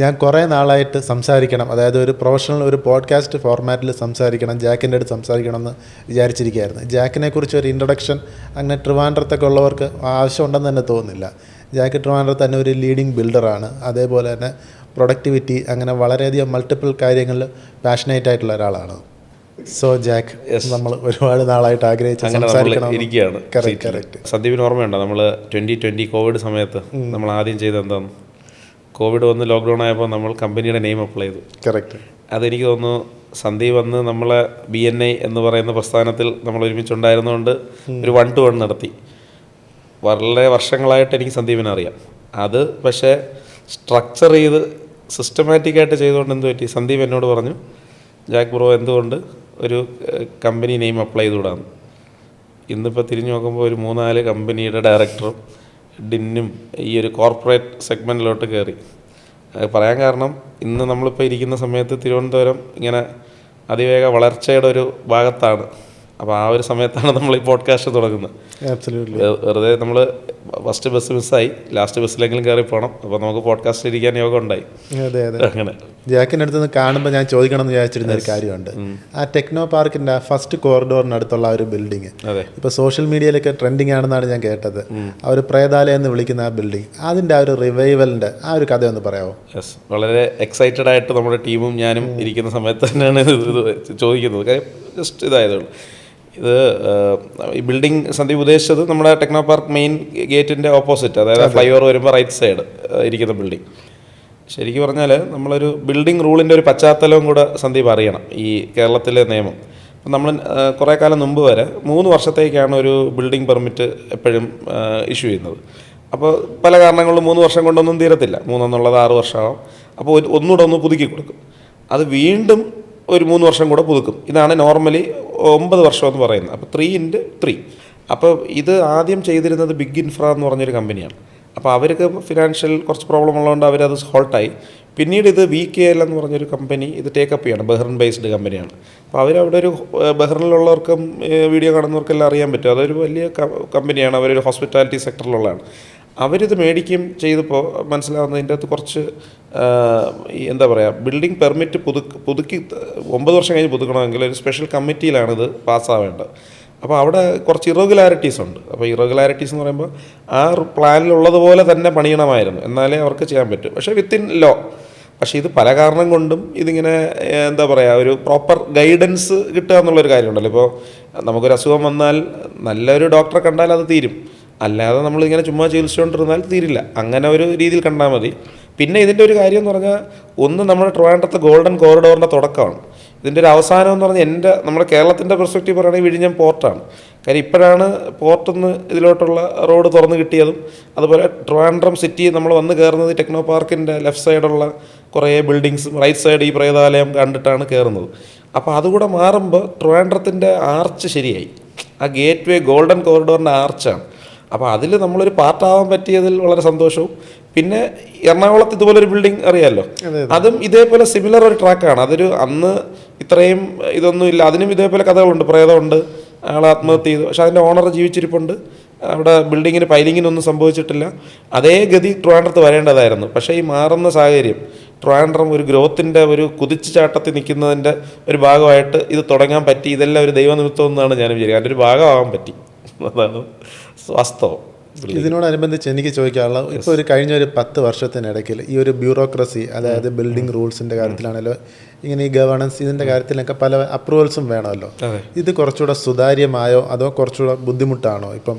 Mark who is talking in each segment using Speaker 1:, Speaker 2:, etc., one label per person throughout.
Speaker 1: ഞാൻ കുറേ നാളായിട്ട് സംസാരിക്കണം, അതായത് ഒരു പ്രൊഫഷണൽ ഒരു പോഡ്കാസ്റ്റ് ഫോർമാറ്റിൽ സംസാരിക്കണം, ജാക്കിൻ്റെ അടുത്ത് സംസാരിക്കണം എന്ന് വിചാരിച്ചിരിക്കുകയായിരുന്നു. ജാക്കിനെ കുറിച്ച് ഒരു ഇൻട്രൊഡക്ഷൻ അങ്ങനെ ട്രിവാൻഡ്രത്തൊക്കെ ഉള്ളവർക്ക് ആവശ്യമുണ്ടെന്ന് തന്നെ തോന്നുന്നില്ല. ജാക്ക് ട്രിവാൻഡ്രത്ത് തന്നെ ഒരു ലീഡിങ് ബിൽഡറാണ്. അതേപോലെ തന്നെ പ്രൊഡക്ടിവിറ്റി അങ്ങനെ വളരെയധികം മൾട്ടിപ്പിൾ കാര്യങ്ങളിൽ പാഷനേറ്റ് ആയിട്ടുള്ള ഒരാളാണ്. സോ ജാക്ക്, നമ്മൾ ഒരുപാട് നാളായിട്ട് ആഗ്രഹിച്ച് സംസാരിക്കണം
Speaker 2: ഇരിക്കുകയാണ്.
Speaker 1: കറക്റ്റ്.
Speaker 2: സന്ദീപിന് ഓർമ്മയുണ്ടോ നമ്മൾ 2020 കോവിഡ് സമയത്ത് നമ്മൾ ആദ്യം ചെയ്ത് എന്താണ്? കോവിഡ് വന്ന് ലോക്ക്ഡൗൺ ആയപ്പോൾ നമ്മൾ കമ്പനിയുടെ നെയിം അപ്ലൈ ചെയ്തു.
Speaker 1: കറക്റ്റ്.
Speaker 2: അതെനിക്ക് തോന്നുന്നു സന്ദീപ് വന്ന് നമ്മളെ BNI എന്ന് പറയുന്ന പ്രസ്ഥാനത്തിൽ നമ്മൾ ഒരുമിച്ചുണ്ടായിരുന്നുകൊണ്ട് ഒരു 1-to-1 നടത്തി. വളരെ വർഷങ്ങളായിട്ട് എനിക്ക് സന്ദീപിനെ അറിയാം. അത് പക്ഷേ സ്ട്രക്ചർ ചെയ്ത് സിസ്റ്റമാറ്റിക്കായിട്ട് ചെയ്തുകൊണ്ട് എന്ത് പറ്റി? സന്ദീപ് എന്നോട് പറഞ്ഞു, ജാക്ക് ബ്രോ എന്തുകൊണ്ട് ഒരു കമ്പനി നെയിം അപ്ലൈ ചെയ്തുകൂടാന്ന്. ഇന്നിപ്പോൾ തിരിഞ്ഞു നോക്കുമ്പോൾ ഒരു 3-4 കമ്പനിയുടെ ഡയറക്ടറും ഡിന്നും ഈ ഒരു കോർപ്പറേറ്റ് സെഗ്മെൻറ്റിലോട്ട് കയറി. പറയാൻ കാരണം, ഇന്ന് നമ്മളിപ്പോൾ ഇരിക്കുന്ന സമയത്ത് തിരുവനന്തപുരം ഇങ്ങനെ അതിവേഗ വളർച്ചയുടെ ഒരു ഭാഗത്താണ്. അപ്പോൾ ആ ഒരു സമയത്താണ് നമ്മൾ ഈ പോഡ്കാസ്റ്റ് തുടങ്ങുന്നത്. വെറുതെ നമ്മൾ ഫസ്റ്റ് ബസ് മിസ്സായി, ലാസ്റ്റ് ബസ്സിലെങ്കിലും കയറി പോകണം. അപ്പോൾ നമുക്ക് പോഡ്കാസ്റ്റ് ഇരിക്കാൻ യോഗം ഉണ്ടായി.
Speaker 1: അതെ അതെ. അങ്ങനെ ജാക്കിൻ്റെ അടുത്ത് നിന്ന് കാണുമ്പോൾ ഞാൻ ചോദിക്കണം എന്ന് വിചാരിച്ചിരുന്ന ഒരു കാര്യമുണ്ട്. ആ ടെക്നോ പാർക്കിൻ്റെ ഫസ്റ്റ് കോറിഡോറിനടുത്തുള്ള ആ ഒരു ബിൽഡിങ് ഇപ്പോൾ സോഷ്യൽ മീഡിയയിലൊക്കെ ട്രെൻഡിങ് ആണെന്നാണ് ഞാൻ കേട്ടത്. ആ ഒരു പ്രേതാലയം എന്ന് വിളിക്കുന്ന ആ ബിൽഡിങ്, അതിൻ്റെ ആ ഒരു റിവൈവലിൻ്റെ ആ ഒരു കഥ ഒന്ന് പറയാമോ?
Speaker 2: യെസ്, വളരെ എക്സൈറ്റഡ് ആയിട്ട് നമ്മുടെ ടീമും ഞാനും ഇരിക്കുന്ന സമയത്ത് തന്നെയാണ് ഇത് ചോദിക്കുന്നത്. കാര്യം ജസ്റ്റ് ഇതായതുള്ളൂ. ഇത് ഈ ബിൽഡിംഗ് സന്ദീപ് ഉദ്ദേശിച്ചത് നമ്മുടെ ടെക്നോ പാർക്ക് മെയിൻ ഗേറ്റിൻ്റെ ഓപ്പോസിറ്റ്, അതായത് ഫ്ലൈ ഓവർ വരുമ്പോൾ റൈറ്റ് സൈഡ് ഇരിക്കുന്ന ബിൽഡിംഗ്. ശരിക്കും പറഞ്ഞാൽ നമ്മളൊരു ബിൽഡിംഗ് റൂളിൻ്റെ ഒരു പശ്ചാത്തലവും കൂടെ സന്ദീപ് അറിയണം, ഈ കേരളത്തിലെ നിയമം. അപ്പം നമ്മൾ കുറേ കാലം മുമ്പ് വരെ 3 വർഷത്തേക്കാണ് ഒരു ബിൽഡിംഗ് പെർമിറ്റ് എപ്പോഴും ഇഷ്യൂ ചെയ്യുന്നത്. അപ്പോൾ പല കാരണങ്ങളിലും 3 വർഷം കൊണ്ടൊന്നും തീരത്തില്ല. 3 എന്നുള്ളത് 6 വർഷമാകും. അപ്പോൾ ഒന്നുകൂടെ ഒന്ന് പുതുക്കി കൊടുക്കും. അത് വീണ്ടും ഒരു 3 വർഷം കൂടെ പുതുക്കും. ഇതാണ് നോർമലി 9 വർഷം എന്ന് പറയുന്നത്. അപ്പോൾ 3x3. അപ്പോൾ ഇത് ആദ്യം ചെയ്തിരുന്നത് ബിഗ് ഇൻഫ്ര എന്ന് പറഞ്ഞൊരു കമ്പനിയാണ്. അപ്പോൾ അവർക്ക് ഫിനാൻഷ്യൽ കുറച്ച് പ്രോബ്ലം ഉള്ളതുകൊണ്ട് അവരത് ഹോൾട്ടായി. പിന്നീട് ഇത് VKL എന്ന് പറഞ്ഞൊരു കമ്പനി ഇത് ടേക്കപ്പ് ചെയ്യണം. ബഹ്റിൻ ബേസ്ഡ് കമ്പനിയാണ്. അപ്പോൾ അവരവിടെ ഒരു ബഹ്റിനിലുള്ളവർക്കും വീഡിയോ കാണുന്നവർക്കെല്ലാം അറിയാൻ പറ്റും. അതൊരു വലിയ കമ്പനിയാണ്. അവരൊരു ഹോസ്പിറ്റാലിറ്റി സെക്ടറിലുള്ളതാണ്. അവരിത് മേടിക്കുകയും ചെയ്തപ്പോൾ മനസ്സിലാവുന്നതിൻ്റെ അകത്ത് കുറച്ച് എന്താ പറയുക, ബിൽഡിംഗ് പെർമിറ്റ് പുതുക്കി 9 വർഷം കഴിഞ്ഞ് പുതുക്കണമെങ്കിൽ ഒരു സ്പെഷ്യൽ കമ്മിറ്റിയിലാണിത് പാസ്സാവേണ്ടത്. അപ്പോൾ അവിടെ കുറച്ച് ഇറഗുലാരിറ്റീസ് ഉണ്ട്. അപ്പോൾ ഇറഗുലാരിറ്റീസ് എന്ന് പറയുമ്പോൾ ആ പ്ലാനിലുള്ളതുപോലെ തന്നെ പണിയണമായിരുന്നു, എന്നാലേ അവർക്ക് ചെയ്യാൻ പറ്റും. പക്ഷേ വിത്തിൻ ലോ. പക്ഷേ ഇത് പല കാരണം കൊണ്ടും ഇതിങ്ങനെ എന്താ പറയുക, ഒരു പ്രോപ്പർ ഗൈഡൻസ് കിട്ടുക എന്നുള്ളൊരു കാര്യമുണ്ടല്ലോ. ഇപ്പോൾ നമുക്കൊരു അസുഖം വന്നാൽ നല്ലൊരു ഡോക്ടറെ കണ്ടാൽ അത് തീരും, അല്ലാതെ നമ്മളിങ്ങനെ ചുമ്മാ ചികിത്സിച്ചുകൊണ്ടിരുന്നാൽ തീരില്ല. അങ്ങനെ ഒരു രീതിയിൽ കണ്ടാൽ മതി. പിന്നെ ഇതിൻ്റെ ഒരു കാര്യം എന്ന് പറഞ്ഞാൽ, ഒന്ന് നമ്മുടെ ട്രിവാൻഡ്രത്തെ ഗോൾഡൻ കോറിഡോറിൻ്റെ തുടക്കമാണ്. ഇതിൻ്റെ ഒരു അവസാനം എന്ന് പറഞ്ഞാൽ നമ്മുടെ കേരളത്തിൻ്റെ പെർസ്പെക്റ്റീവ് പറയുകയാണെങ്കിൽ വിഴിഞ്ഞം പോർട്ടാണ്. കാര്യം ഇപ്പോഴാണ് പോർട്ടിൽ നിന്ന് ഇതിലോട്ടുള്ള റോഡ് തുറന്ന് കിട്ടിയതും. അതുപോലെ ട്രിവാൻഡ്രം സിറ്റി നമ്മൾ വന്ന് കയറുന്നത് ടെക്നോ പാർക്കിൻ്റെ ലെഫ്റ്റ് സൈഡുള്ള കുറേ ബിൽഡിങ്സും റൈറ്റ് സൈഡ് ഈ പ്രേതാലയം കണ്ടിട്ടാണ് കയറുന്നത്. അപ്പോൾ അതുകൂടെ മാറുമ്പോൾ ട്രിവാൻഡ്രത്തിൻ്റെ ആർച്ച് ശരിയായി. ആ ഗേറ്റ് വേ ഗോൾഡൻ കോറിഡോറിൻ്റെ ആർച്ചാണ്. അപ്പോൾ അതിൽ നമ്മളൊരു പാർട്ടാവാൻ പറ്റിയതിൽ വളരെ സന്തോഷവും. പിന്നെ എറണാകുളത്ത് ഇതുപോലൊരു ബിൽഡിംഗ് അറിയാമല്ലോ, അതും ഇതേപോലെ സിമിലർ ഒരു ട്രാക്കാണ്. അതൊരു അന്ന് ഇത്രയും ഇതൊന്നും ഇല്ല. അതിനും ഇതേപോലെ കഥകളുണ്ട്. പ്രേതമുണ്ട്, ആൾ ആത്മഹത്യ ചെയ്തു, പക്ഷെ അതിൻ്റെ ഓണർ ജീവിച്ചിരിപ്പുണ്ട്. അവിടെ ബിൽഡിങ്ങിന് പൈലിങ്ങിനൊന്നും സംഭവിച്ചിട്ടില്ല. അതേ ഗതി ട്രിവാൻഡ്രത്ത് വരേണ്ടതായിരുന്നു. പക്ഷേ ഈ മാറുന്ന സാഹചര്യം, ട്രിവാൻഡ്രം ഒരു ഗ്രോത്തിൻ്റെ ഒരു കുതിച്ചുചാട്ടത്തിൽ നിൽക്കുന്നതിൻ്റെ ഒരു ഭാഗമായിട്ട് ഇത് തുടങ്ങാൻ പറ്റി. ഇതെല്ലാം ഒരു ദൈവനിമിത്തം എന്നാണ് ഞാൻ വിചാരിക്കുക. അതിൻ്റെ ഒരു ഭാഗമാകാൻ പറ്റി, അതാണ് വാസ്തവം.
Speaker 1: ഇതിനോടനുബന്ധിച്ച് എനിക്ക് ചോദിക്കാനുള്ളത്, ഇപ്പോൾ ഒരു കഴിഞ്ഞ ഒരു 10 വർഷത്തിനിടയ്ക്ക് ഈ ഒരു ബ്യൂറോക്രസി, അതായത് ബിൽഡിംഗ് റൂൾസിൻ്റെ കാര്യത്തിലാണല്ലോ, ഇങ്ങനെ ഈ ഗവേണൻസ് ഇതിൻ്റെ കാര്യത്തിലൊക്കെ പല അപ്രൂവൽസും വേണമല്ലോ. ഇത് കുറച്ചുകൂടെ സുതാര്യമായോ അതോ കുറച്ചുകൂടെ ബുദ്ധിമുട്ടാണോ ഇപ്പം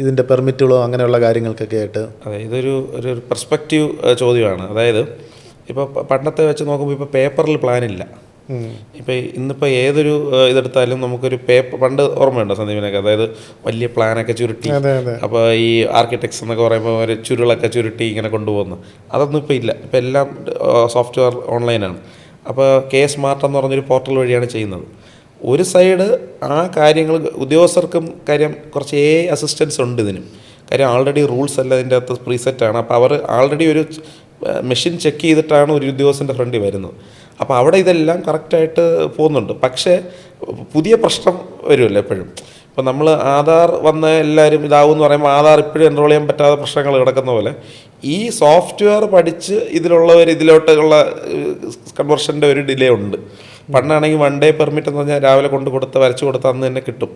Speaker 1: ഇതിൻ്റെ പെർമിറ്റുകളോ അങ്ങനെയുള്ള കാര്യങ്ങൾക്കൊക്കെ ആയിട്ട്?
Speaker 2: അതെ, ഇതൊരു പെർസ്പെക്റ്റീവ് ചോദ്യമാണ്. അതായത് ഇപ്പോൾ പണ്ടത്തെ വെച്ച് നോക്കുമ്പോൾ ഇപ്പോൾ പേപ്പറിൽ പ്ലാനില്ല. ഇപ്പോൾ ഇന്നിപ്പോൾ ഏതൊരു ഇതെടുത്താലും നമുക്കൊരു പണ്ട് ഓർമ്മയുണ്ടോ സന്ദീപിനൊക്കെ? അതായത് വലിയ പ്ലാനൊക്കെ ചുരുട്ടി, അപ്പോൾ ഈ ആർക്കിടെക്ട്സ് എന്നൊക്കെ പറയുമ്പോൾ ഒരു ചുരുളൊക്കെ ചുരുട്ടി ഇങ്ങനെ കൊണ്ടുപോകുന്നു. അതൊന്നും ഇപ്പോൾ ഇല്ല. ഇപ്പോൾ എല്ലാം സോഫ്റ്റ്വെയർ ഓൺലൈനാണ്. അപ്പോൾ KSmart എന്ന് പറഞ്ഞൊരു പോർട്ടൽ വഴിയാണ് ചെയ്യുന്നത്. ഒരു സൈഡ് ആ കാര്യങ്ങൾ ഉദ്യോഗസ്ഥർക്കും കാര്യം കുറച്ച് അസിസ്റ്റൻസ് ഉണ്ട് ഇതിനും. കാര്യം ആൾറെഡി റൂൾസ് എല്ലാം ഇതിൻ്റെ അകത്ത് പ്രീസെറ്റാണ്. അപ്പോൾ അവർ ആൾറെഡി ഒരു മെഷീൻ ചെക്ക് ചെയ്തിട്ടാണ് ഒരു ഉദ്യോഗസ്ഥൻ്റെ ഫ്രണ്ടിൽ വരുന്നത്. അപ്പോൾ അവിടെ ഇതെല്ലാം കറക്റ്റായിട്ട് പോകുന്നുണ്ട്. പക്ഷേ പുതിയ പ്രശ്നം വരുമല്ലോ എപ്പോഴും. അപ്പോൾ നമ്മൾ ആധാർ വന്ന് എല്ലാവരും ഇതാവും എന്ന് പറയുമ്പോൾ ആധാർ ഇപ്പോഴും എൻറോൾ ചെയ്യാൻ പറ്റാത്ത പ്രശ്നങ്ങൾ കിടക്കുന്ന പോലെ ഈ സോഫ്റ്റ്വെയർ പഠിച്ച് ഇതിലുള്ളവർ ഇതിലോട്ടുള്ള കൺവെർഷൻ്റെ ഒരു ഡിലേ ഉണ്ട്. പണ്ടാണെങ്കിൽ 1 day പെർമിറ്റ് എന്ന് പറഞ്ഞാൽ രാവിലെ വരച്ചു കൊടുത്ത് അന്ന് തന്നെ കിട്ടും.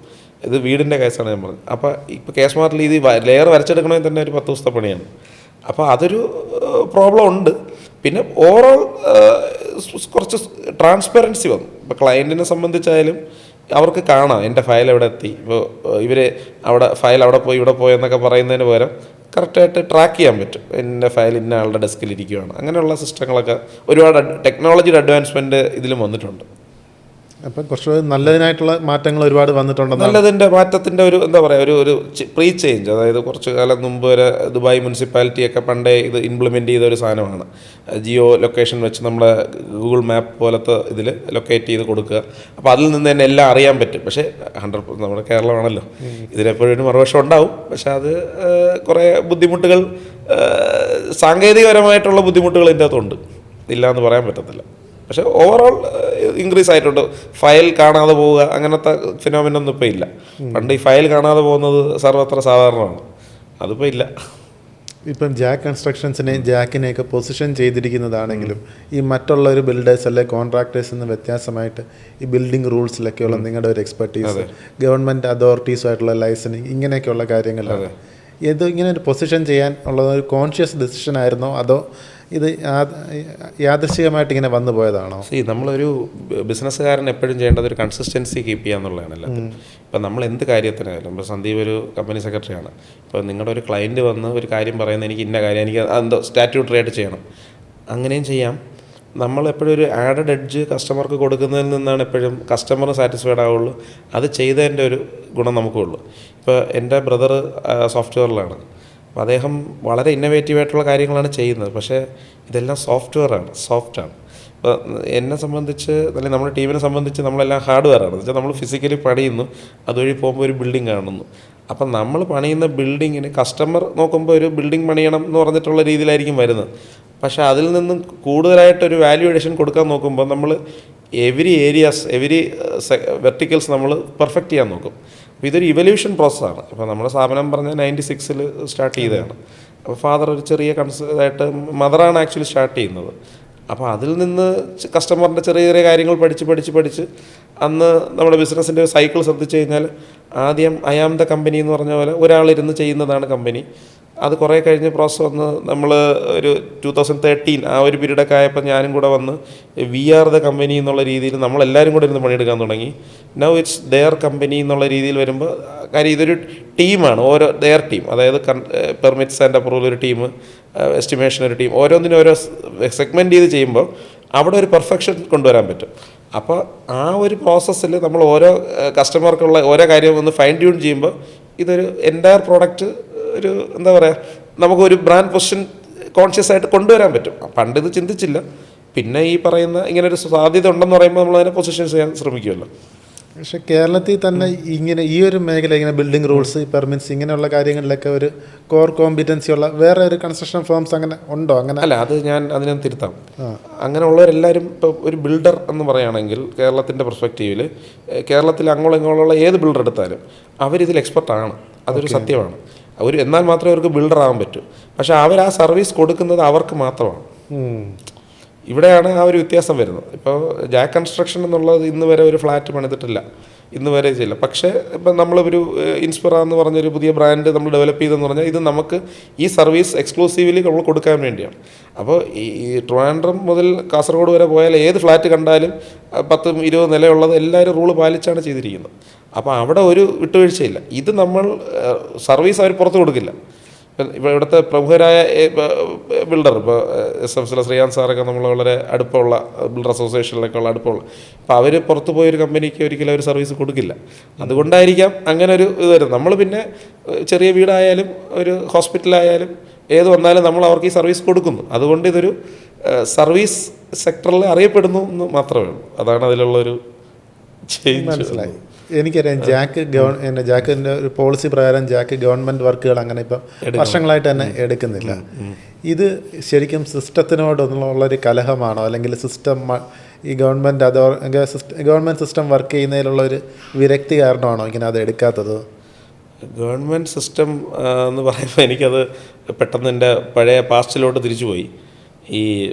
Speaker 2: ഇത് വീടിൻ്റെ കേസാണ് ഞാൻ പറഞ്ഞത്. അപ്പോൾ ഇപ്പോൾ കേസ് മാർട്ടിൽ ഇത് ലെയർ വരച്ചെടുക്കണമെങ്കിൽ തന്നെ ഒരു 10 ദിവസത്തെ പണിയാണ്. അപ്പോൾ അതൊരു പ്രോബ്ലം ഉണ്ട്. പിന്നെ ഓവറോൾ കുറച്ച് ട്രാൻസ്പെറൻസി വന്നു. ഇപ്പോൾ ക്ലയൻറ്റിനെ സംബന്ധിച്ചായാലും അവർക്ക് കാണാം എൻ്റെ ഫയൽ എവിടെ എത്തി. ഇപ്പോൾ ഇവർ ഫയൽ അവിടെ പോയി ഇവിടെ പോയി എന്നൊക്കെ പറയുന്നതിന് പകരം കറക്റ്റായിട്ട് ട്രാക്ക് ചെയ്യാൻ പറ്റും. എൻ്റെ ഫയൽ ഇന്ന ആളുടെ ഡെസ്കിൽ ഇരിക്കുകയാണ്. അങ്ങനെയുള്ള സിസ്റ്റങ്ങളൊക്കെ ഒരുപാട് ടെക്നോളജിയുടെ അഡ്വാൻസ്മെൻറ്റ് ഇതിലും വന്നിട്ടുണ്ട്.
Speaker 1: അപ്പം കുറച്ച് നല്ലതിനായിട്ടുള്ള മാറ്റങ്ങൾ ഒരുപാട് വന്നിട്ടുണ്ടെന്ന്.
Speaker 2: നല്ലതിൻ്റെ മാറ്റത്തിൻ്റെ ഒരു എന്താ പറയുക ഒരു പ്രീ ചേഞ്ച്. അതായത് കുറച്ച് കാലം മുമ്പ് വരെ ദുബായ് മുനിസിപ്പാലിറ്റിയൊക്കെ പണ്ടേ ഇത് ഇംപ്ലിമെൻറ്റ് ചെയ്ത ഒരു സാധനമാണ്. ജിയോ ലൊക്കേഷൻ വെച്ച് നമ്മുടെ ഗൂഗിൾ മാപ്പ് പോലത്തെ ഇതിൽ ലൊക്കേറ്റ് ചെയ്ത് കൊടുക്കുക. അപ്പോൾ അതിൽ നിന്ന് തന്നെ എല്ലാം അറിയാൻ പറ്റും. പക്ഷേ 100% നമ്മുടെ കേരളമാണല്ലോ, ഇതിനെപ്പോഴും ഒരു മറുവശം ഉണ്ടാവും. പക്ഷേ അത് കുറേ ബുദ്ധിമുട്ടുകൾ, സാങ്കേതികപരമായിട്ടുള്ള ബുദ്ധിമുട്ടുകൾ ഇതിൻ്റെ അകത്തുണ്ട്, ഇല്ല എന്ന് പറയാൻ പറ്റത്തില്ല. പക്ഷേ ഓവറോൾ ഇൻക്രീസ് ആയിട്ടുണ്ട്. ഫയൽ കാണാതെ പോവുക അങ്ങനത്തെ ഫിനോമിനൊന്നും ഇപ്പോൾ ഇല്ല. പണ്ട് ഈ ഫയൽ കാണാതെ പോകുന്നത് സർവത്ര സാധാരണമാണ്, അതിപ്പോൾ ഇല്ല.
Speaker 1: ഇപ്പം ജാക്ക് കൺസ്ട്രക്ഷൻസിനെയും ജാക്കിനെയൊക്കെ പൊസിഷൻ ചെയ്തിരിക്കുന്നതാണെങ്കിലും ഈ മറ്റുള്ള ഒരു ബിൽഡേഴ്സ് അല്ലെ കോൺട്രാക്ടേഴ്സ് നിന്ന് വ്യത്യാസമായിട്ട് ഈ ബിൽഡിംഗ് റൂൾസിലൊക്കെയുള്ള നിങ്ങളുടെ ഒരു എക്സ്പെർട്ടീസ്, ഗവൺമെൻറ് അതോറിറ്റീസുമായിട്ടുള്ള ലൈസൻസിങ്, ഇങ്ങനെയൊക്കെയുള്ള കാര്യങ്ങളാണ്. ഇത് ഇങ്ങനെ ഒരു പൊസിഷൻ ചെയ്യാൻ ഉള്ളത് ഒരു കോൺഷ്യസ് ഡിസിഷൻ ആയിരുന്നോ അതോ ഇത് യാദൃശ്ചികമായിട്ട് ഇങ്ങനെ വന്നു പോയതാണോ?
Speaker 2: നമ്മളൊരു ബിസിനസ്സുകാരൻ എപ്പോഴും ചെയ്യേണ്ടത് ഒരു കൺസിസ്റ്റൻസി കീപ്പ് ചെയ്യുക എന്നുള്ളതാണല്ലോ. ഇപ്പം നമ്മൾ എന്ത് കാര്യത്തിനായാലും, ഇപ്പോൾ സന്ദീപ് ഒരു കമ്പനി സെക്രട്ടറിയാണ്. ഇപ്പോൾ നിങ്ങളുടെ ഒരു ക്ലയൻറ്റ് വന്ന് ഒരു കാര്യം പറയുന്നത് എനിക്ക് ഇന്ന കാര്യം എനിക്ക് എന്തോ സ്റ്റാറ്റ്യൂട്ടറി ആയിട്ട് ചെയ്യണം, അങ്ങനെയും ചെയ്യാം. നമ്മൾ എപ്പോഴും ഒരു ആഡഡ് എഡ്ജ് കസ്റ്റമർക്ക് കൊടുക്കുന്നതിൽ നിന്നാണ് എപ്പോഴും കസ്റ്റമർ സാറ്റിസ്ഫൈഡ് ആവുള്ളൂ. അത് ചെയ്തതിൻ്റെ ഒരു ഗുണം നമുക്കുള്ളൂ. ഇപ്പോൾ എൻ്റെ ബ്രദർ സോഫ്റ്റ്വെയറിലാണ്. അപ്പോൾ അദ്ദേഹം വളരെ ഇന്നോവേറ്റീവായിട്ടുള്ള കാര്യങ്ങളാണ് ചെയ്യുന്നത്. പക്ഷേ ഇതെല്ലാം സോഫ്റ്റ്വെയറാണ്, സോഫ്റ്റാണ്. ഇപ്പോൾ എന്നെ സംബന്ധിച്ച് അല്ലെങ്കിൽ നമ്മുടെ ടീമിനെ സംബന്ധിച്ച് നമ്മളെല്ലാം ഹാർഡ്വെയറാണ്. എന്ന് വെച്ചാൽ നമ്മൾ ഫിസിക്കലി പണിയുന്നു, അതുവഴി പോകുമ്പോൾ ഒരു ബിൽഡിംഗ് കാണുന്നു. അപ്പം നമ്മൾ പണിയുന്ന ബിൽഡിങ്ങിന് കസ്റ്റമർ നോക്കുമ്പോൾ ഒരു ബിൽഡിംഗ് പണിയണം എന്ന് പറഞ്ഞിട്ടുള്ള രീതിയിലായിരിക്കും വരുന്നത്. പക്ഷേ അതിൽ നിന്നും കൂടുതലായിട്ടൊരു വാല്യൂ അഡീഷൻ കൊടുക്കാൻ നോക്കുമ്പോൾ നമ്മൾ എവരി ഏരിയാസ്, എവരി വെർട്ടിക്കൽസ് നമ്മൾ പെർഫെക്റ്റ് ചെയ്യാൻ നോക്കും. അപ്പോൾ ഇതൊരു ഇവല്യൂഷൻ പ്രോസസ്സാണ്. ഇപ്പോൾ നമ്മുടെ സ്ഥാപനം പറഞ്ഞാൽ 96 സ്റ്റാർട്ട് ചെയ്തതാണ്. അപ്പോൾ ഫാദർ ഒരു ചെറിയ ഇതായിട്ട് മദറാണ് ആക്ച്വലി സ്റ്റാർട്ട് ചെയ്യുന്നത്. അപ്പോൾ അതിൽ നിന്ന് കസ്റ്റമറിൻ്റെ ചെറിയ ചെറിയ കാര്യങ്ങൾ പഠിച്ച് അന്ന് നമ്മുടെ ബിസിനസ്സിൻ്റെ ഒരു സൈക്കിൾ ശ്രദ്ധിച്ചു കഴിഞ്ഞാൽ ആദ്യം അയാം ദ കമ്പനി എന്ന് പറഞ്ഞ പോലെ ഒരാളിരുന്ന് ചെയ്യുന്നതാണ് കമ്പനി. അത് കുറേ കഴിഞ്ഞ് പ്രോസസ്സ് വന്ന് നമ്മൾ ഒരു 2013 ആ ഒരു പീരീഡൊക്കെ ആയപ്പോൾ ഞാനും കൂടെ വന്ന് വി ആർ ദ കമ്പനി എന്നുള്ള രീതിയിൽ നമ്മളെല്ലാവരും കൂടെ ഇരുന്ന് പണിയെടുക്കാൻ തുടങ്ങി. നൗ ഇറ്റ്സ് ദെയർ കമ്പനി എന്നുള്ള രീതിയിൽ വരുമ്പോൾ കാര്യം ഇതൊരു ടീമാണ്, ഓരോ ദെയർ ടീം. അതായത് പെർമിറ്റ്സ് ആൻഡ് അപ്രൂവൽ ഒരു ടീം, എസ്റ്റിമേഷൻ ഒരു ടീം, ഓരോന്നിനും ഓരോ സെഗ്മെൻറ്റ് ചെയ്ത് ചെയ്യുമ്പോൾ അവിടെ ഒരു പെർഫെക്ഷൻ കൊണ്ടുവരാൻ പറ്റും. അപ്പോൾ ആ ഒരു പ്രോസസ്സിൽ നമ്മൾ ഓരോ കസ്റ്റമർക്കുള്ള ഓരോ കാര്യം ഒന്ന് ഫൈൻ ട്യൂൺ ചെയ്യുമ്പോൾ ഇതൊരു എൻ്റയർ പ്രോഡക്റ്റ് ഒരു എന്താ പറയുക, നമുക്കൊരു ബ്രാൻഡ് പൊസിഷൻ കോൺഷ്യസ് ആയിട്ട് കൊണ്ടുവരാൻ പറ്റും. പണ്ട് ഇത് ചിന്തിച്ചില്ല. പിന്നെ ഈ പറയുന്ന ഇങ്ങനെ ഒരു സാധ്യത ഉണ്ടെന്ന് പറയുമ്പോൾ നമ്മൾ അതിനെ പൊസിഷൻ ചെയ്യാൻ ശ്രമിക്കുമല്ലോ.
Speaker 1: പക്ഷേ കേരളത്തിൽ തന്നെ ഇങ്ങനെ ഈ ഒരു മേഖല ഇങ്ങനെ ബിൽഡിംഗ് റൂൾസ്, പെർമിറ്റ്സ് ഇങ്ങനെയുള്ള കാര്യങ്ങളിലൊക്കെ ഒരു കോർ കോമ്പിറ്റൻസി ഉള്ള വേറെ ഒരു കൺസ്ട്രക്ഷൻ ഫേംസ് അങ്ങനെ ഉണ്ടോ? അങ്ങനെ
Speaker 2: അല്ല, അത് ഞാൻ അതിനെ തിരുത്താം. അങ്ങനെയുള്ളവരെല്ലാവരും ഇപ്പോൾ ഒരു ബിൽഡർ എന്ന് പറയുകയാണെങ്കിൽ കേരളത്തിൻ്റെ പെർസ്പെക്റ്റീവിൽ കേരളത്തിൽ അങ്ങോളം ഇങ്ങോളമുള്ള ഏത് ബിൽഡർ എടുത്താലും അവരിതിൽ എക്സ്പെർട്ടാണ്, അതൊരു സത്യമാണ്. എന്നാൽ മാത്രമേ അവർക്ക് ബിൽഡർ ആകാൻ പറ്റൂ. പക്ഷേ അവർ ആ സർവീസ് കൊടുക്കുന്നത് അവർക്ക് മാത്രമാണ്. ഇവിടെയാണ് ആ ഒരു വ്യത്യാസം വരുന്നത്. ഇപ്പോൾ ജാക്ക് കൺസ്ട്രക്ഷൻ എന്നുള്ളത് ഇന്ന് വരെ ഒരു ഫ്ലാറ്റ് പണിതിട്ടില്ല, ഇന്ന് വരെ ചെയ്യില്ല. പക്ഷേ ഇപ്പം നമ്മളൊരു ഇൻസ്പിറ എന്ന് പറഞ്ഞൊരു പുതിയ ബ്രാൻഡ് നമ്മൾ ഡെവലപ്പ് ചെയ്തെന്ന് പറഞ്ഞാൽ ഇത് നമുക്ക് ഈ സർവീസ് എക്സ്ക്ലൂസീവ്ലി നമ്മൾ കൊടുക്കാൻ വേണ്ടിയാണ്. അപ്പോൾ ഈ ട്രിവാൻഡ്രം മുതൽ കാസർഗോഡ് വരെ പോയാൽ ഏത് ഫ്ലാറ്റ് കണ്ടാലും 10-20 നിലയുള്ളത് എല്ലാവരും റൂള് പാലിച്ചാണ് ചെയ്തിരിക്കുന്നത്. അപ്പോൾ അവിടെ ഒരു വിട്ടുവീഴ്ചയില്ല. ഇത് നമ്മൾ സർവീസ് അവർ പുറത്ത് കൊടുക്കില്ല. ഇപ്പോൾ ഇവിടുത്തെ പ്രമുഖരായ ബിൽഡർ, ഇപ്പോൾ SFCലെ ശ്രീകാന്ത് സാറൊക്കെ നമ്മൾ വളരെ അടുപ്പമുള്ള ബിൽഡർ അസോസിയേഷനിലൊക്കെ ഉള്ള അടുപ്പമുള്ള, അപ്പോൾ അവർ പുറത്ത് പോയൊരു കമ്പനിക്ക് ഒരിക്കലും അവർ സർവീസ് കൊടുക്കില്ല. അതുകൊണ്ടായിരിക്കാം അങ്ങനെ ഒരു ഇത് വരുന്നത്. നമ്മൾ പിന്നെ ചെറിയ വീടായാലും ഒരു ഹോസ്പിറ്റലായാലും ഏത് വന്നാലും നമ്മൾ അവർക്ക് ഈ സർവീസ് കൊടുക്കുന്നു. അതുകൊണ്ട് ഇതൊരു സർവീസ് സെക്ടറിൽ അറിയപ്പെടുന്നു എന്ന് മാത്രമേ ഉള്ളൂ. അതാണ് അതിലുള്ളൊരു ചേഞ്ച്.
Speaker 1: മനസ്സിലായി. എനിക്കറിയാം ജാക്കിൻ്റെ ഒരു പോളിസി പ്രകാരം ജാക്ക് ഗവൺമെൻറ് വർക്കുകൾ അങ്ങനെ ഇപ്പം വർഷങ്ങളായിട്ട് തന്നെ എടുക്കുന്നില്ല. ഇത് ശരിക്കും സിസ്റ്റത്തിനോടൊന്നുള്ളൊരു കലഹമാണോ, അല്ലെങ്കിൽ സിസ്റ്റം ഈ ഗവൺമെൻറ് സിസ്റ്റം വർക്ക് ചെയ്യുന്നതിലുള്ള ഒരു വിരക്തി കാരണമാണോ ഇങ്ങനെ അത് എടുക്കാത്തത്?
Speaker 2: ഗവൺമെൻറ് സിസ്റ്റം എന്ന് പറയുമ്പോൾ എനിക്കത് പെട്ടെന്ന് എൻ്റെ പഴയ പാസ്റ്റിലോട്ട് തിരിച്ചു പോയി. ഈ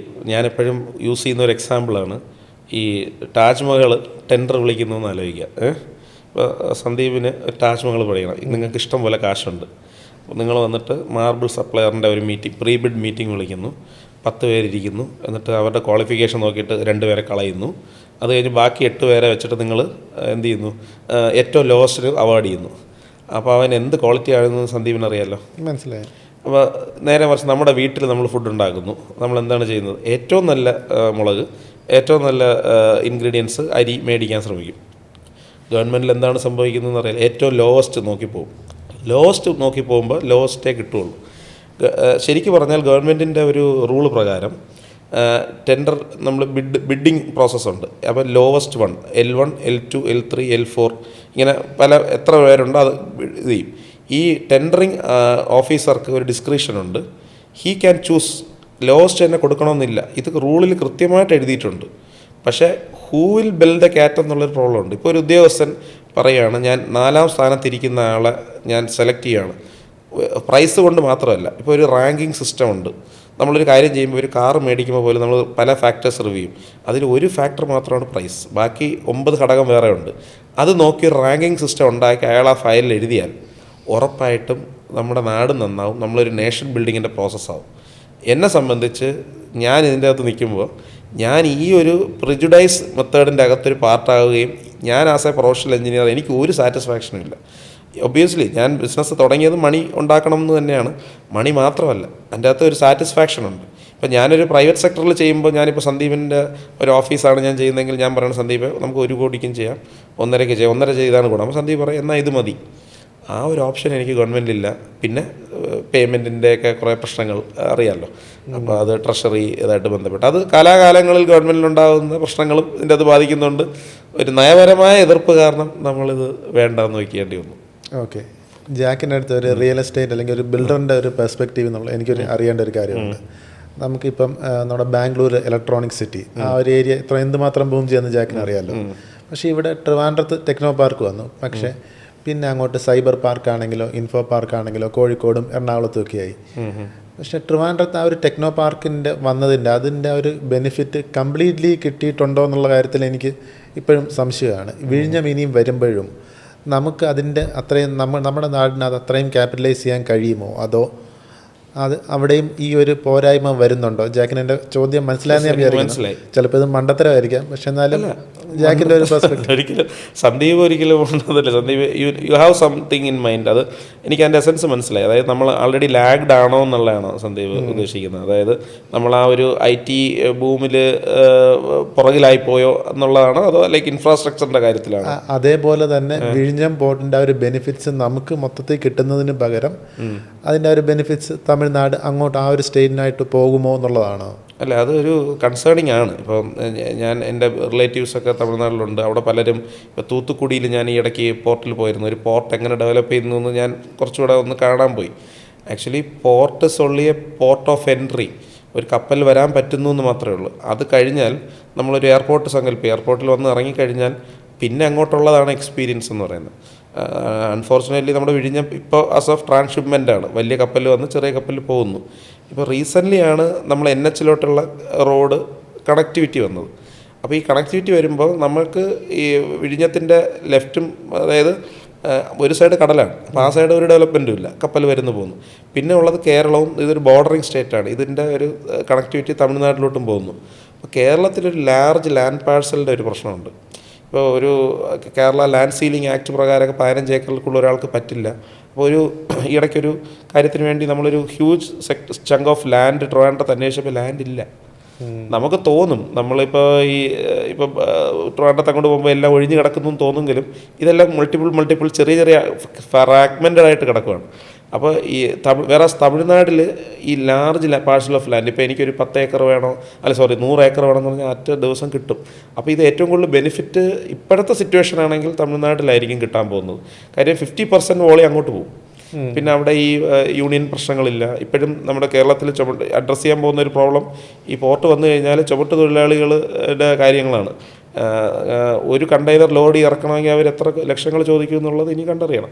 Speaker 2: ഞാനെപ്പോഴും യൂസ് ചെയ്യുന്ന ഒരു എക്സാമ്പിളാണ് ഈ താജ്മഹൽ ടെൻഡർ വിളിക്കുന്നതെന്ന് ആലോചിക്കുക. ഇപ്പോൾ സന്ദീപിന് താജ്മഹൽ പണിയണം, നിങ്ങൾക്ക് ഇഷ്ടം പോലെ കാശുണ്ട്. നിങ്ങൾ വന്നിട്ട് മാർബിൾ സപ്ലയറിൻ്റെ ഒരു പ്രീ ബിഡ് മീറ്റിംഗ് വിളിക്കുന്നു, 10 പേരിരിക്കുന്നു. എന്നിട്ട് അവരുടെ ക്വാളിഫിക്കേഷൻ നോക്കിയിട്ട് 2 പേരെ കളയുന്നു. അത് കഴിഞ്ഞ് ബാക്കി 8 പേരെ വെച്ചിട്ട് നിങ്ങൾ എന്ത് ചെയ്യുന്നു, ഏറ്റവും ലോവസ്റ്റ് അവാർഡ് ചെയ്യുന്നു. അപ്പോൾ അവൻ എന്ത് ക്വാളിറ്റി ആണെന്ന് സന്ദീപിന് അറിയാമല്ലോ.
Speaker 1: മനസ്സിലായി.
Speaker 2: അപ്പോൾ നേരെ മറിച്ച് നമ്മുടെ വീട്ടിൽ നമ്മൾ ഫുഡ് ഉണ്ടാക്കുന്നു. നമ്മൾ എന്താണ് ചെയ്യുന്നത്? ഏറ്റവും നല്ല മുളക്, ഏറ്റവും നല്ല ഇൻഗ്രീഡിയൻസ്, അരി മേടിക്കാൻ ശ്രമിക്കും. ഗവൺമെൻറ്റിൽ എന്താണ് സംഭവിക്കുന്നതെന്ന് അറിയാം, ഏറ്റവും ലോവസ്റ്റ് നോക്കി പോകും. ലോവസ്റ്റ് നോക്കി പോകുമ്പോൾ ലോവസ്റ്റേ കിട്ടുള്ളൂ. ശരിക്കും പറഞ്ഞാൽ ഗവൺമെൻറ്റിൻ്റെ ഒരു റൂള് പ്രകാരം ടെൻഡർ നമ്മൾ ബിഡിങ് പ്രോസസ്സുണ്ട്. അപ്പോൾ lowest 1, L1, L2, L3, L4 ഇങ്ങനെ എത്ര പേരുണ്ടോ അത് ഇത് ചെയ്യും. ഈ ടെൻഡറിങ് ഓഫീസർക്ക് ഒരു ഡിസ്ക്രിപ്ഷനുണ്ട്. ഹീ ക്യാൻ ചൂസ് ലോവസ്റ്റ് തന്നെ കൊടുക്കണമെന്നില്ല. ഇത് റൂളിൽ കൃത്യമായിട്ട് എഴുതിയിട്ടുണ്ട്. പക്ഷേ who will bell the cat എന്നുള്ളൊരു പ്രോബ്ലം ഉണ്ട്. ഇപ്പോൾ ഒരു ഉദ്യോഗസ്ഥൻ പറയുകയാണ്, ഞാൻ 4ാം സ്ഥാനത്തിരിക്കുന്ന ആളെ ഞാൻ സെലക്ട് ചെയ്യുകയാണ്. പ്രൈസ് കൊണ്ട് മാത്രമല്ല, ഇപ്പോൾ ഒരു റാങ്കിങ് സിസ്റ്റം ഉണ്ട്. നമ്മളൊരു കാര്യം ചെയ്യുമ്പോൾ ഒരു കാർ മേടിക്കുമ്പോൾ പോലും നമ്മൾ പല ഫാക്ടേഴ്സ് റിവ്യൂ ചെയ്യും. അതിൽ ഒരു ഫാക്ടർ മാത്രമാണ് പ്രൈസ്, ബാക്കി 9 ഘടകം വേറെ ഉണ്ട്. അത് നോക്കി ഒരു റാങ്കിങ് സിസ്റ്റം ഉണ്ടാക്കി അയാൾ ആ ഫയലിൽ എഴുതിയാൽ ഉറപ്പായിട്ടും നമ്മുടെ നാട് നന്നാവും, നമ്മളൊരു നേഷൻ ബിൽഡിങ്ങിൻ്റെ പ്രോസസ്സാവും. എന്നെ സംബന്ധിച്ച് ഞാൻ ഇതിൻ്റെ അകത്ത് നിൽക്കുമ്പോൾ ഞാൻ ഈ ഒരു പ്രിജുഡൈസ് മെത്തേഡിൻ്റെ അകത്തൊരു പാർട്ടാവുകയും ഞാൻ ആസ് എ പ്രൊഫഷണൽ എഞ്ചിനീയർ എനിക്ക് ഒരു സാറ്റിസ്ഫാക്ഷനും ഇല്ല. ഒബ്വിയസ്ലി ഞാൻ ബിസിനസ് തുടങ്ങിയത് മണി ഉണ്ടാക്കണം എന്ന് തന്നെയാണ്. മണി മാത്രമല്ല, അതിൻ്റെ അകത്ത് ഒരു സാറ്റിസ്ഫാക്ഷൻ ഉണ്ട്. ഇപ്പം ഞാനൊരു പ്രൈവറ്റ് സെക്ടറിൽ ചെയ്യുമ്പോൾ, ഞാനിപ്പോൾ സന്ദീപിൻ്റെ ഒരു ഓഫീസാണ് ഞാൻ ചെയ്യുന്നതെങ്കിൽ ഞാൻ പറയണം, സന്ദീപ് നമുക്ക് 1 കോടിക്കും ചെയ്യാം, 1.5 ചെയ്യാം, 1.5 ചെയ്താണ് കൂടാം. അപ്പോൾ സന്ദീപ് പറയും എന്നാൽ ഇത് മതി. ആ ഒരു ഓപ്ഷൻ എനിക്ക് ഗവൺമെൻറ്റിലില്ല. പിന്നെ പേയ്മെൻറ്റിൻ്റെയൊക്കെ കുറേ പ്രശ്നങ്ങൾ അറിയാമല്ലോ. അപ്പോൾ അത് ട്രഷറി ഇതായിട്ട് ബന്ധപ്പെട്ട് അത് കാലാകാലങ്ങളിൽ ഗവൺമെൻറ്റിലുണ്ടാകുന്ന പ്രശ്നങ്ങളും ഇതിൻ്റെ അത് ബാധിക്കുന്നുണ്ട്. ഒരു നയപരമായ എതിർപ്പ് കാരണം നമ്മളിത് വേണ്ടെന്ന് വയ്ക്കേണ്ടി വന്നു.
Speaker 1: ഓക്കെ, ജാക്കിൻ്റെ അടുത്ത് ഒരു റിയൽ എസ്റ്റേറ്റ് അല്ലെങ്കിൽ ഒരു ബിൽഡറിൻ്റെ ഒരു പെർസ്പെക്റ്റീവ് എനിക്കൊരു അറിയേണ്ട ഒരു കാര്യമുണ്ട്. നമുക്കിപ്പം നമ്മുടെ ബാംഗ്ലൂർ ഇലക്ട്രോണിക് സിറ്റി ആ ഒരു ഏരിയ എന്തുമാത്രം ബൂം ചെയ്യുന്ന ജാക്കിന് അറിയാമല്ലോ. പക്ഷേ ഇവിടെ ട്രിവാൻഡ്രത്ത് ടെക്നോ പാർക്ക് വന്നു. പക്ഷേ പിന്നെ അങ്ങോട്ട് സൈബർ പാർക്ക് ആണെങ്കിലോ ഇൻഫോ പാർക്ക് ആണെങ്കിലോ കോഴിക്കോടും എറണാകുളത്തും ഒക്കെയായി. പക്ഷേ ട്രിവാൻഡ്രത്ത് ആ ഒരു ടെക്നോ പാർക്കിൻ്റെ അതിൻ്റെ ഒരു ബെനിഫിറ്റ് കംപ്ലീറ്റ്ലി കിട്ടിയിട്ടുണ്ടോ എന്നുള്ള കാര്യത്തിൽ എനിക്ക് ഇപ്പോഴും സംശയമാണ്. വിഴിഞ്ഞം ഇനിയും വരുമ്പോഴും നമുക്ക് അതിൻ്റെ അത്രയും നമ്മുടെ നാടിന് അത് അത്രയും ക്യാപിറ്റലൈസ് ചെയ്യാൻ കഴിയുമോ, അതോ അവിടെയും ഈ ഒരു പോരായ്മ വരുന്നുണ്ടോ? ജാക്കിന് എൻ്റെ ചോദ്യം മനസ്സിലായെന്ന് ഞാൻ വിചാരിക്കുന്നു. ചിലപ്പോൾ ഇത് മണ്ടത്തരമായിരിക്കാം, പക്ഷെ എന്നാലും ജാക്കിൻ്റെ ഒരു പെർസ്പെക്റ്റീവ്.
Speaker 2: ഒരിക്കലും സന്ദീപ് ഒരിക്കലും ഉണ്ടതല്ല. Sandeep you have something in mind. അത് എനിക്ക് അതിൻ്റെ എസൻസ് മനസ്സിലായി. അതായത് നമ്മൾ ആൾറെഡി ലാഗ്ഡ് ആണോ എന്നുള്ളതാണോ സന്ദീപ് ഉദ്ദേശിക്കുന്നത്? അതായത് നമ്മൾ ആ ഒരു IT ബൂമിൽ പുറകിലായിപ്പോയോ എന്നുള്ളതാണോ, അതോ ലൈക്ക് ഇൻഫ്രാസ്ട്രക്ചറിൻ്റെ കാര്യത്തിലാണോ?
Speaker 1: അതേപോലെ തന്നെ വിഴിഞ്ഞം പോർട്ടിൻ്റെ ആ ഒരു ബെനിഫിറ്റ്സ് നമുക്ക് മൊത്തത്തിൽ കിട്ടുന്നതിന് പകരം അതിൻ്റെ ഒരു ബെനിഫിറ്റ്സ് തമിഴ്നാട് അങ്ങോട്ട് ആ ഒരു സ്റ്റേറ്റിനായിട്ട് പോകുമോ എന്നുള്ളതാണോ?
Speaker 2: അല്ല, അതൊരു കൺസേണിങ് ആണ്. ഇപ്പം ഞാൻ എൻ്റെ റിലേറ്റീവ്സൊക്കെ തമിഴ്നാട്ടിലുണ്ട്. അവിടെ പലരും ഇപ്പോൾ തൂത്തുക്കുടിയിൽ ഞാൻ ഈ ഇടയ്ക്ക് പോർട്ടിൽ പോയിരുന്നു. ഒരു പോർട്ട് എങ്ങനെ ഡെവലപ്പ് ചെയ്യുന്നു എന്ന് ഞാൻ കുറച്ചുകൂടെ ഒന്ന് കാണാൻ പോയി. Actually port sorry a port of entry. ഒരു കപ്പൽ വരാൻ പറ്റുന്നു എന്ന് മാത്രമേ ഉള്ളൂ. അത് കഴിഞ്ഞാൽ നമ്മളൊരു എയർപോർട്ട് സങ്കല്പിക്കുക. എയർപോർട്ടിൽ വന്ന് ഇറങ്ങിക്കഴിഞ്ഞാൽ പിന്നെ അങ്ങോട്ടുള്ളതാണ് എക്സ്പീരിയൻസ് എന്ന് പറയുന്നത്. അൺഫോർച്ചുനേറ്റ്ലി നമ്മുടെ വിഴിഞ്ഞം ഇപ്പോൾ ആസ് ഓഫ് ട്രാൻസ്ഷിപ്മെൻ്റ് ആണ്. വലിയ കപ്പൽ വന്ന് ചെറിയ കപ്പലിൽ പോകുന്നു. ഇപ്പോൾ റീസെൻ്റ്ലി ആണ് നമ്മൾ NH റോഡ് കണക്ടിവിറ്റി വന്നത്. അപ്പോൾ ഈ കണക്ടിവിറ്റി വരുമ്പോൾ നമുക്ക് ഈ വിഴിഞ്ഞത്തിൻ്റെ ലെഫ്റ്റും, അതായത് ഒരു സൈഡ് കടലാണ്, അപ്പോൾ ആ സൈഡ് ഒരു ഡെവലപ്മെൻറ്റും ഇല്ല, കപ്പൽ വരുന്നു പോകുന്നു. പിന്നെ ഉള്ളത് കേരളവും, ഇതൊരു ബോർഡറിങ് സ്റ്റേറ്റാണ്. ഇതിൻ്റെ ഒരു കണക്ടിവിറ്റി തമിഴ്നാട്ടിലോട്ടും പോകുന്നു. അപ്പോൾ കേരളത്തിലൊരു ലാർജ് ലാൻഡ് പാഴ്സലിൻ്റെ ഒരു പ്രശ്നമുണ്ട്. ഇപ്പോൾ ഒരു കേരള ലാൻഡ് സീലിംഗ് ആക്ട് പ്രകാരമൊക്കെ 15 ഏക്കറിൽക്കുള്ള ഒരാൾക്ക് പറ്റില്ല. അപ്പോൾ ഒരു ഇടയ്ക്കൊരു കാര്യത്തിന് വേണ്ടി നമ്മളൊരു ഹ്യൂജ് ചങ്ക് ഓഫ് ലാൻഡ് ട്രിവാൻഡ്രത്ത് അന്വേഷിച്ചപ്പോൾ ലാൻഡ് ഇല്ല. നമുക്ക് തോന്നും നമ്മളിപ്പോൾ ഇപ്പോൾ ട്രിവാൻഡ്രത്ത് അങ്ങോട്ട് പോകുമ്പോൾ എല്ലാം ഒഴിഞ്ഞ് കിടക്കുന്നു എന്ന് തോന്നുമെങ്കിലും ഇതെല്ലാം മൾട്ടിപ്പിൾ ചെറിയ ഫ്രാഗ്മെൻറ്റഡ് ആയിട്ട് കിടക്കുകയാണ്. അപ്പോൾ ഈ തമിഴ്നാട്ടിൽ ഈ ലാർജ് പാർസൽ ഓഫ് ലാൻഡ്, ഇപ്പോൾ എനിക്കൊരു 10 ഏക്കർ വേണോ, 100 ഏക്കർ വേണമെന്ന് പറഞ്ഞാൽ ഒറ്റ ദിവസം കിട്ടും. അപ്പോൾ ഇത് ഏറ്റവും കൂടുതൽ ബെനിഫിറ്റ് ഇപ്പോഴത്തെ സിറ്റുവേഷൻ ആണെങ്കിൽ തമിഴ്നാട്ടിലായിരിക്കും കിട്ടാൻ പോകുന്നത്. കാര്യം 50% വോളി അങ്ങോട്ട് പോകും. പിന്നെ അവിടെ ഈ യൂണിയൻ പ്രശ്നങ്ങളില്ല. ഇപ്പോഴും നമ്മുടെ കേരളത്തിൽ അഡ്രസ്സ് ചെയ്യാൻ പോകുന്ന ഒരു പ്രോബ്ലം ഈ പോർട്ട് വന്നു കഴിഞ്ഞാൽ ചുമട്ട് തൊഴിലാളികളുടെ കാര്യങ്ങളാണ്. ഒരു കണ്ടെയ്നർ ലോഡ് ഇറക്കണമെങ്കിൽ അവർ എത്ര ലക്ഷങ്ങൾ ചോദിക്കും എന്നുള്ളത് ഇനി കണ്ടറിയണം.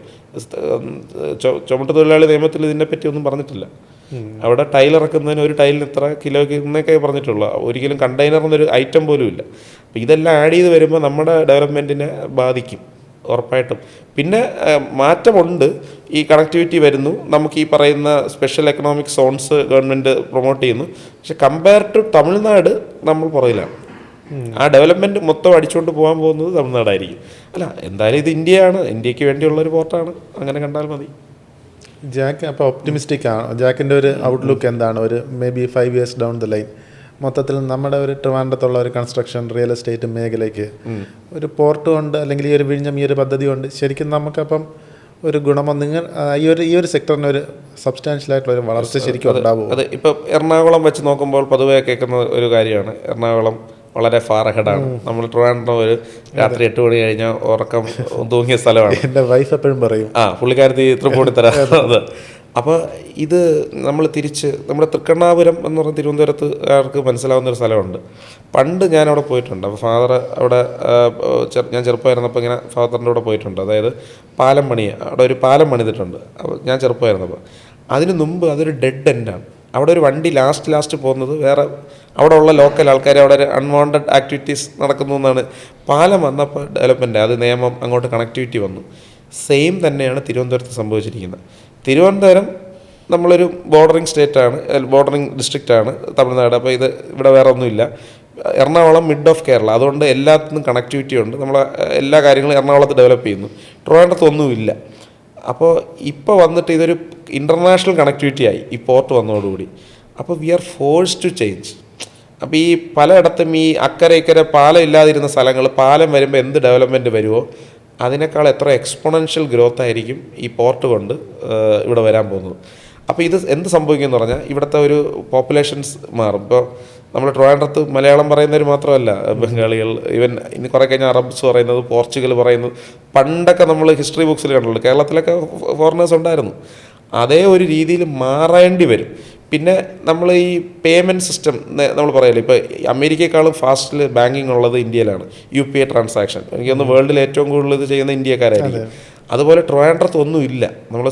Speaker 2: ചുമട്ട് തൊഴിലാളി നിയമത്തിൽ ഇതിനെപ്പറ്റി ഒന്നും പറഞ്ഞിട്ടില്ല. അവിടെ ടൈൽ ഇറക്കുന്നതിന് ഒരു ടൈലിന് ഇത്ര കിലോയ്ക്ക് എന്നൊക്കെ പറഞ്ഞിട്ടുള്ളൂ. ഒരിക്കലും കണ്ടെയ്നർ എന്നൊരു ഐറ്റം പോലും ഇല്ല. അപ്പോൾ ഇതെല്ലാം ആഡ് ചെയ്ത് വരുമ്പോൾ നമ്മുടെ ഡെവലപ്മെൻറ്റിനെ ബാധിക്കും ഉറപ്പായിട്ടും. പിന്നെ മാറ്റമുണ്ട്, ഈ കണക്ടിവിറ്റി വരുന്നു, നമുക്ക് ഈ പറയുന്ന special economic zones government promote ചെയ്യുന്നു. പക്ഷെ കമ്പയർ ടു തമിഴ്നാട് നമ്മൾ പുറകിലാണ്. ആ ഡെവലപ്മെൻറ്റ് മൊത്തം അടിച്ചുകൊണ്ട് പോകാൻ പോകുന്നത് തമിഴ്നാടായിരിക്കും. അല്ല, എന്തായാലും ഇത് ഇന്ത്യയാണ്, ഇന്ത്യക്ക് വേണ്ടിയുള്ളൊരു പോർട്ടാണ്, അങ്ങനെ കണ്ടാൽ മതി.
Speaker 1: ജാക്ക് അപ്പോൾ ഒപ്റ്റിമിസ്റ്റിക് ആണ്. ജാക്കിൻ്റെ ഒരു ഔട്ട്ലുക്ക് എന്താണ്? ഒരു may be 5 years down the line മൊത്തത്തിൽ നമ്മുടെ ഒരു ട്രിവാൻഡ്രത്തുള്ള ഒരു കൺസ്ട്രക്ഷൻ റിയൽ എസ്റ്റേറ്റ് മേഖലയ്ക്ക് ഒരു പോർട്ട് കൊണ്ട്, അല്ലെങ്കിൽ ഈ ഒരു വിഴിഞ്ഞം ഈ ഒരു പദ്ധതി കൊണ്ട് ശരിക്കും നമുക്കപ്പം ഒരു ഗുണമോ നിങ്ങൾ ഈ ഒരു സെക്ടറിന് ഒരു സബ്സ്റ്റാൻഷ്യൽ ആയിട്ടുള്ള ഒരു വളർച്ച ശരിക്കും ഉണ്ടാവും?
Speaker 2: അതെ, ഇപ്പം എറണാകുളം വെച്ച് നോക്കുമ്പോൾ പൊതുവെ കേൾക്കുന്ന ഒരു കാര്യമാണ്, എറണാകുളം വളരെ ഫാർ അഹെഡാണ്. നമ്മൾ ട്രിവാൻഡ്രം ഒരു രാത്രി 8 മണി കഴിഞ്ഞാൽ ഉറക്കം തൂങ്ങിയ സ്ഥലമാണ്.
Speaker 1: എൻ്റെ വൈഫ് എപ്പോഴും പറയും
Speaker 2: പുള്ളിക്കാരത്തി തൃപ്പൂണിത്തറ. അത് അപ്പോൾ ഇത് നമ്മൾ തിരിച്ച് നമ്മുടെ തൃക്കണ്ണാപുരം എന്ന് പറഞ്ഞ തിരുവനന്തപുരത്തുകാർക്ക് മനസ്സിലാവുന്ന ഒരു സ്ഥലമുണ്ട്. പണ്ട് ഞാൻ അവിടെ പോയിട്ടുണ്ട്. അപ്പോൾ ഫാദർ അവിടെ ഞാൻ ചെറുപ്പമായിരുന്നപ്പോൾ ഇങ്ങനെ ഫാദറിൻ്റെ കൂടെ പോയിട്ടുണ്ട്. അതായത് പാലം പണി, അവിടെ ഒരു പാലം പണിതിട്ടുണ്ട്. അപ്പോൾ ഞാൻ ചെറുപ്പമായിരുന്നപ്പോൾ അതിന് മുമ്പ് അതൊരു ഡെഡ് എൻഡാണ്. അവിടെ ഒരു വണ്ടി ലാസ്റ്റ് പോകുന്നത് വേറെ അവിടെ ഉള്ള ലോക്കൽ ആൾക്കാർ അവിടെ ഒരു അൺവാണ്ടഡ് ആക്ടിവിറ്റീസ് നടക്കുന്നു എന്നാണ്. പാലം വന്നപ്പോൾ ഡെവലപ്മെൻറ്റ്, അത് നിയമം അങ്ങോട്ട് കണക്ടിവിറ്റി വന്നു. സെയിം തന്നെയാണ് തിരുവനന്തപുരത്ത് സംഭവിച്ചിരിക്കുന്നത്. തിരുവനന്തപുരം നമ്മളൊരു ബോർഡറിങ് സ്റ്റേറ്റാണ്, ബോർഡറിങ് ഡിസ്ട്രിക്റ്റാണ് തമിഴ്നാട്. അപ്പോൾ ഇത് ഇവിടെ വേറെ ഒന്നുമില്ല. എറണാകുളം മിഡ് ഓഫ് കേരള, അതുകൊണ്ട് എല്ലാത്തിനും കണക്ടിവിറ്റി ഉണ്ട്. നമ്മൾ എല്ലാ കാര്യങ്ങളും എറണാകുളത്ത് ഡെവലപ്പ് ചെയ്യുന്നു, ട്രിവാൻഡ്രത്ത് ഒന്നുമില്ല. അപ്പോൾ ഇപ്പോൾ വന്നിട്ട് ഇതൊരു ഇൻ്റർനാഷണൽ കണക്ടിവിറ്റി ആയി ഈ പോർട്ട് വന്നതോടുകൂടി. അപ്പോൾ we are force to change. അപ്പോൾ ഈ പലയിടത്തും ഈ അക്കരെ ഇക്കരെ പാലം ഇല്ലാതിരുന്ന സ്ഥലങ്ങൾ പാലം വരുമ്പോൾ എന്ത് ഡെവലപ്മെൻറ്റ് വരുമോ അതിനേക്കാൾ എത്ര എക്സ്പൊണൻഷ്യൽ ഗ്രോത്ത് ആയിരിക്കും ഈ പോർട്ട് കൊണ്ട് ഇവിടെ വരാൻ പോകുന്നത്. അപ്പോൾ ഇത് എന്ത് സംഭവിക്കുമെന്ന് പറഞ്ഞാൽ ഇവിടുത്തെ ഒരു പോപ്പുലേഷൻസ് മാറും. ഇപ്പോൾ നമ്മൾ ട്രിവാൻഡ്രത്ത് മലയാളം പറയുന്നവർ മാത്രമല്ല, ബംഗാളികൾ, ഈവൻ ഇനി കുറേ കഴിഞ്ഞാൽ അറബ്സ് പറയുന്നത്, പോർച്ചുഗൽ പറയുന്നത്. പണ്ടൊക്കെ നമ്മൾ ഹിസ്റ്ററി ബുക്സിൽ കണ്ടുള്ളൂ, കേരളത്തിലൊക്കെ ഫോറിനേഴ്സ് ഉണ്ടായിരുന്നു. അതേ ഒരു രീതിയിൽ മാറേണ്ടി വരും. പിന്നെ നമ്മൾ ഈ പേയ്മെൻറ്റ് സിസ്റ്റം നമ്മൾ പറയല്ലോ, ഇപ്പോൾ അമേരിക്കയെക്കാളും ഫാസ്റ്റിൽ ബാങ്കിങ് ഉള്ളത് ഇന്ത്യയിലാണ്. UPI ട്രാൻസാക്ഷൻ എനിക്കൊന്ന് വേൾഡിൽ ഏറ്റവും കൂടുതൽ ഇത് ചെയ്യുന്ന ഇന്ത്യക്കാരായിരിക്കും. അതുപോലെ ട്രിവാൻഡ്രത്ത് ഒന്നുമില്ല. നമ്മൾ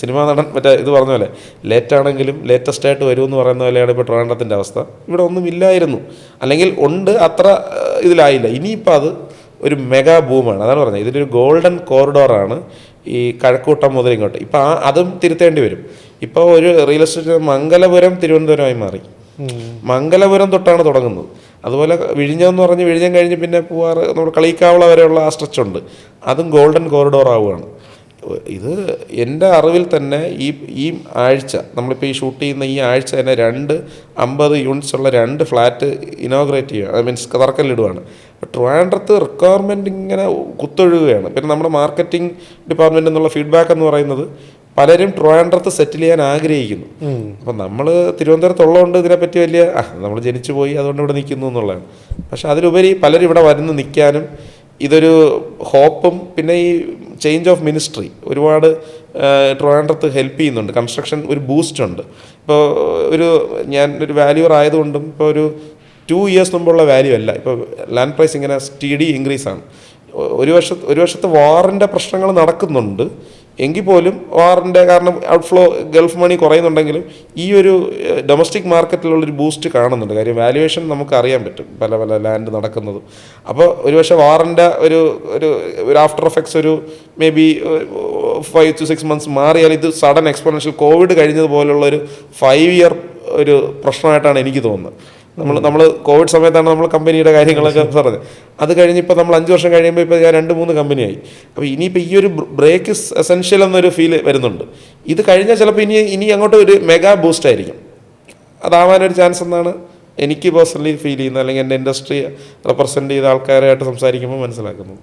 Speaker 2: സിനിമാ നടൻ മറ്റേ ഇത് പറഞ്ഞ പോലെ ലേറ്റാണെങ്കിലും ലേറ്റസ്റ്റ് ആയിട്ട് വരുമെന്ന് പറയുന്ന പോലെയാണ് ഇപ്പോൾ ട്രിവാൻഡ്രത്തിൻ്റെ അവസ്ഥ. ഇവിടെ ഒന്നും ഇല്ലായിരുന്നു, അല്ലെങ്കിൽ ഉണ്ട്, അത്ര ഇതിലായില്ല. ഇനിയിപ്പോൾ അത് ഒരു മെഗാ ബൂമാണ്. അതാണ് പറഞ്ഞത്, ഇതിലൊരു ഗോൾഡൻ കോറിഡോറാണ് ഈ കഴക്കൂട്ടം മുതൽ ഇങ്ങോട്ട്. ഇപ്പോൾ അതും തിരുത്തേണ്ടി വരും. ഇപ്പോൾ ഒരു റിയൽ എസ്റ്റേറ്റ് മംഗലപുരം തിരുവനന്തപുരമായി മാറി. മംഗലപുരം തൊട്ടാണ് തുടങ്ങുന്നത്. അതുപോലെ വിഴിഞ്ഞം എന്ന് പറഞ്ഞ് വിഴിഞ്ഞം കഴിഞ്ഞ് പിന്നെ പൂവാറ് നമ്മൾ കളിക്കാവള വരെയുള്ള ആ സ്ട്രെച്ചുണ്ട്, അതും ഗോൾഡൻ കോറിഡോർ ആവുകയാണ്. ഇത് എൻ്റെ അറിവിൽ തന്നെ ഈ ആഴ്ച നമ്മളിപ്പോൾ ഈ ഷൂട്ട് ചെയ്യുന്ന ഈ ആഴ്ച തന്നെ 50 യൂണിറ്റ്സ് ഉള്ള 2 ഫ്ലാറ്റ് ഇനോഗ്രേറ്റ് ചെയ്യുക, മീൻസ് തറക്കല്ലിടുകയാണ്. അപ്പോൾ ട്രിവാൻഡ്രത്ത് റിക്വയർമെൻറ്റ് ഇങ്ങനെ കുത്തൊഴുകുകയാണ്. പിന്നെ നമ്മുടെ മാർക്കറ്റിംഗ് ഡിപ്പാർട്ട്മെൻറ്റ് എന്നുള്ള ഫീഡ്ബാക്ക് എന്ന് പറയുന്നത് പലരും ട്രിവാൻഡ്രത്ത് സെറ്റിൽ ചെയ്യാൻ ആഗ്രഹിക്കുന്നു. അപ്പം നമ്മൾ തിരുവനന്തപുരത്തുള്ളതുകൊണ്ട് ഇതിനെപ്പറ്റി വലിയ നമ്മൾ ജനിച്ചു പോയി അതുകൊണ്ട് ഇവിടെ നിൽക്കുന്നു എന്നുള്ളതാണ്. പക്ഷെ അതിലുപരി പലരും ഇവിടെ വരുന്ന നിൽക്കാനും ഇതൊരു ഹോപ്പും, പിന്നെ ഈ ചേഞ്ച് ഓഫ് മിനിസ്ട്രി ഒരുപാട് ട്രിവാൻഡ്രത്ത് ഹെൽപ്പ് ചെയ്യുന്നുണ്ട്. കൺസ്ട്രക്ഷൻ ഒരു ബൂസ്റ്റ് ഉണ്ട്. ഇപ്പോൾ ഞാൻ ഒരു വാല്യൂർ ആയതുകൊണ്ടും ഇപ്പോൾ ഒരു 2 years മുമ്പുള്ള വാല്യൂ അല്ല. ഇപ്പോൾ ലാൻഡ് പ്രൈസ് ഇങ്ങനെ സ്റ്റഡി ഇൻക്രീസാണ്. ഒരു വർഷത്തെ വാറിൻ്റെ പ്രശ്നങ്ങൾ നടക്കുന്നുണ്ട് എങ്കിൽ പോലും വാറിൻ്റെ കാരണം ഔട്ട്ഫ്ലോ ഗൾഫ് മണി കുറയുന്നുണ്ടെങ്കിലും ഈ ഒരു ഡൊമസ്റ്റിക് മാർക്കറ്റിലുള്ളൊരു ബൂസ്റ്റ് കാണുന്നുണ്ട്. കാര്യം വാല്യുവേഷൻ നമുക്ക് അറിയാൻ പറ്റും പല ലാൻഡ് നടക്കുന്നത്. അപ്പോൾ ഒരുപക്ഷെ വാറിൻ്റെ ഒരു ആഫ്റ്റർ എഫക്ട്സ് ഒരു മേ ബി 5 to 6 months മാറിയാൽ ഇത് സഡൻ എക്സ്പോണൻഷ്യൽ കോവിഡ് കഴിഞ്ഞതുപോലുള്ളൊരു 5 year ഒരു പ്രശ്നമായിട്ടാണ് എനിക്ക് തോന്നുന്നത്. നമ്മൾ കോവിഡ് സമയത്താണ് നമ്മൾ കമ്പനിയുടെ കാര്യങ്ങളൊക്കെ പറഞ്ഞത്. അത് കഴിഞ്ഞിപ്പോൾ നമ്മൾ 5 വർഷം കഴിയുമ്പോൾ ഇപ്പോൾ ഞാൻ 2-3 കമ്പനിയായി. അപ്പോൾ ഇനിയിപ്പോൾ ഈ ഒരു ബ്രേക്ക് ഇസ് എസെൻഷ്യൽ എന്നൊരു ഫീല് വരുന്നുണ്ട്. ഇത് കഴിഞ്ഞാൽ ചിലപ്പോൾ ഇനി അങ്ങോട്ട് ഒരു മെഗാ ബൂസ്റ്റ് ആയിരിക്കും. അതാവാനൊരു ചാൻസ് എന്നാണ് എനിക്ക് പേഴ്സണലി ഫീൽ ചെയ്യുന്നത്, അല്ലെങ്കിൽ എൻ്റെ ഇൻഡസ്ട്രി റെപ്രസെൻറ്റ് ചെയ്ത ആൾക്കാരായിട്ട് സംസാരിക്കുമ്പോൾ മനസ്സിലാക്കുന്നത്.